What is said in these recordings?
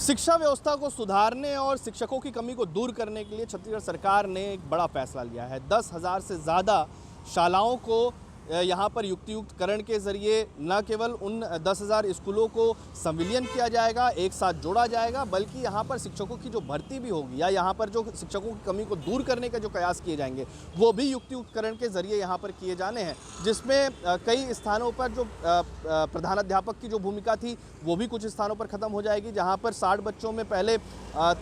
शिक्षा व्यवस्था को सुधारने और शिक्षकों की कमी को दूर करने के लिए छत्तीसगढ़ सरकार ने एक बड़ा फैसला लिया है। 10,000 से ज़्यादा शालाओं को यहाँ पर युक्तियुक्तकरण के ज़रिए न केवल उन 10,000 स्कूलों को संविलियन किया जाएगा, एक साथ जोड़ा जाएगा, बल्कि यहाँ पर शिक्षकों की जो भर्ती भी होगी या यहाँ पर जो शिक्षकों की कमी को दूर करने के जो प्रयास किए जाएंगे वो भी युक्तियुक्तकरण के ज़रिए यहाँ पर किए जाने हैं, जिसमें कई स्थानों पर जो प्रधानाध्यापक की जो भूमिका थी वो भी कुछ स्थानों पर ख़त्म हो जाएगी। जहाँ पर 60 बच्चों में पहले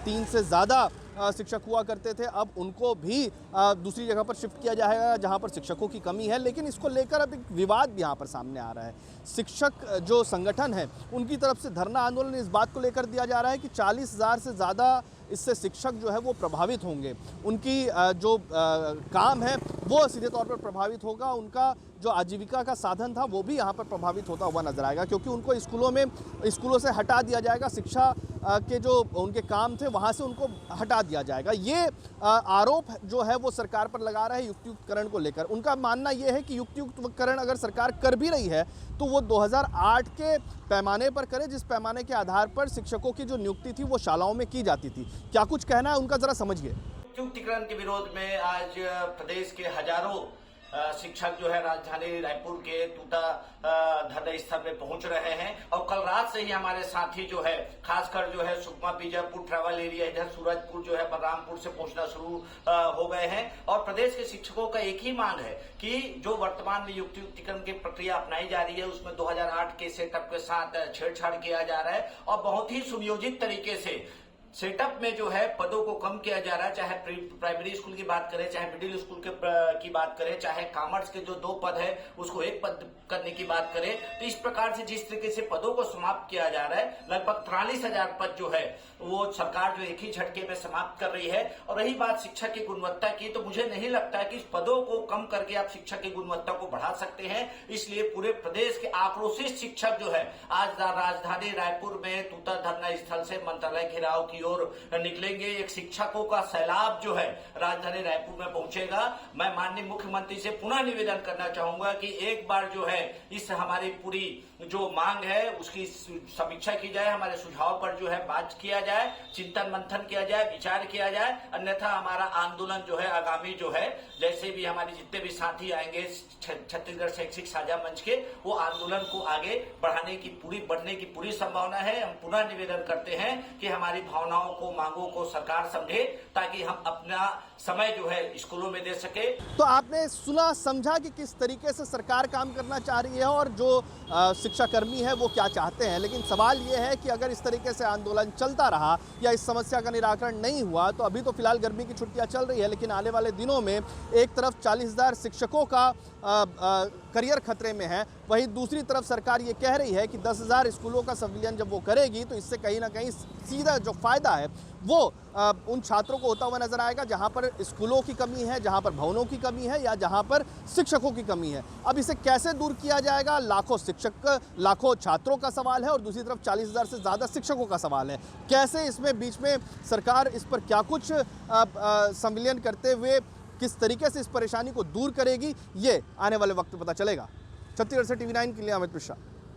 3 से ज़्यादा शिक्षक हुआ करते थे, अब उनको भी दूसरी जगह पर शिफ्ट किया जाएगा जहां पर शिक्षकों की कमी है। लेकिन इसको लेकर अब एक विवाद भी यहां पर सामने आ रहा है। शिक्षक जो संगठन है उनकी तरफ से धरना आंदोलन इस बात को लेकर दिया जा रहा है कि 40,000 से ज़्यादा इससे शिक्षक जो है वो प्रभावित होंगे, उनकी जो काम है वो सीधे तौर पर प्रभावित होगा, उनका जो आजीविका का साधन था वो भी यहाँ पर प्रभावित होता हुआ नजर आएगा, क्योंकि उनको स्कूलों से हटा दिया जाएगा, शिक्षा के जो उनके काम थे वहाँ से उनको हटा दिया जाएगा। ये आरोप जो है वो सरकार पर लगा रहा है युक्तियुक्तकरण को लेकर। उनका मानना ये है कि युक्तियुक्तकरण अगर सरकार कर भी रही है तो वो 2008 के पैमाने पर करे, जिस पैमाने के आधार पर शिक्षकों की जो नियुक्ति थी वो शालाओं में की जाती थी। क्या कुछ कहना है उनका, जरा समझिए। युक्तियुक्तकरण के विरोध में आज प्रदेश के हजारों शिक्षक जो है राजधानी रायपुर के तूता धरना स्थल पे पहुंच रहे हैं और कल रात से ही हमारे साथी जो है खासकर जो है सुकमा बीजापुर ट्रैवल एरिया इधर सूरजपुर जो है बलरामपुर से पहुंचना शुरू हो गए हैं। और प्रदेश के शिक्षकों का एक ही मांग है कि जो वर्तमान में युक्तियुक्तकरण की प्रक्रिया अपनाई जा रही है उसमें 2008 के सेटअप के साथ छेड़छाड़ किया जा रहा है और बहुत ही सुनियोजित तरीके से सेटअप में जो है पदों को कम किया जा रहा है। चाहे प्राइमरी स्कूल की बात करें, चाहे मिडिल स्कूल की बात करें, चाहे कॉमर्स के जो 2 पद है उसको 1 पद करने की बात करें, तो इस प्रकार से जिस तरीके से पदों को समाप्त किया जा रहा है, लगभग 43,000 पद जो है वो सरकार जो एक ही झटके में समाप्त कर रही है। और रही बात शिक्षा की गुणवत्ता की, तो मुझे नहीं लगता कि इस पदों को कम करके आप शिक्षा की गुणवत्ता को बढ़ा सकते हैं। इसलिए पूरे प्रदेश के आक्रोशित शिक्षक जो है आज राजधानी रायपुर में तूता धरना स्थल से मंत्रालय घेराव की ओर निकलेंगे। एक शिक्षकों का सैलाब जो है राजधानी रायपुर में पहुंचेगा। मैं माननीय मुख्यमंत्री से पुनः निवेदन करना चाहूंगा कि एक बार जो है इस हमारी पूरी जो मांग है उसकी समीक्षा की जाए, हमारे सुझाव पर जो है बात किया जाए, चिंतन मंथन किया जाए, विचार किया जाए। अन्यथा हमारा आंदोलन जो है आगामी जो है जैसे भी हमारे जितने भी साथी आएंगे छत्तीसगढ़ शैक्षिक साझा मंच के, वो आंदोलन को आगे बढ़ने की पूरी संभावना है। हम पुनः निवेदन करते हैं कि हमारी भावनाओं को, मांगों को सरकार समझे ताकि हम अपना समय जो है स्कूलों में दे सके। तो आपने सुना समझा कि किस तरीके से सरकार काम करना चाह रही है और जो शिक्षाकर्मी है वो क्या चाहते हैं। लेकिन सवाल ये है कि अगर इस तरीके से आंदोलन चलता रहा या इस समस्या का निराकरण नहीं हुआ तो अभी तो फिलहाल गर्मी की छुट्टियां चल रही है, लेकिन आने वाले दिनों में एक तरफ 40,000 शिक्षकों का करियर खतरे में है, वहीं दूसरी तरफ सरकार ये कह रही है कि 10,000 स्कूलों का संविलियन जब वो करेगी तो इससे कहीं ना कहीं सीधा जो फायदा है वो उन छात्रों को होता हुआ नजर आएगा जहां पर स्कूलों की कमी है, जहां पर भवनों की कमी है या जहां पर शिक्षकों की कमी है। अब इसे कैसे दूर किया जाएगा, लाखों छात्रों का सवाल है और दूसरी तरफ 40,000 से ज़्यादा शिक्षकों का सवाल है। कैसे इसमें बीच में सरकार इस पर क्या कुछ संविलियन करते हुए किस तरीके से इस परेशानी को दूर करेगी, ये आने वाले वक्त में पता चलेगा। छत्तीसगढ़ से TV9 के लिए अमित मिश्रा।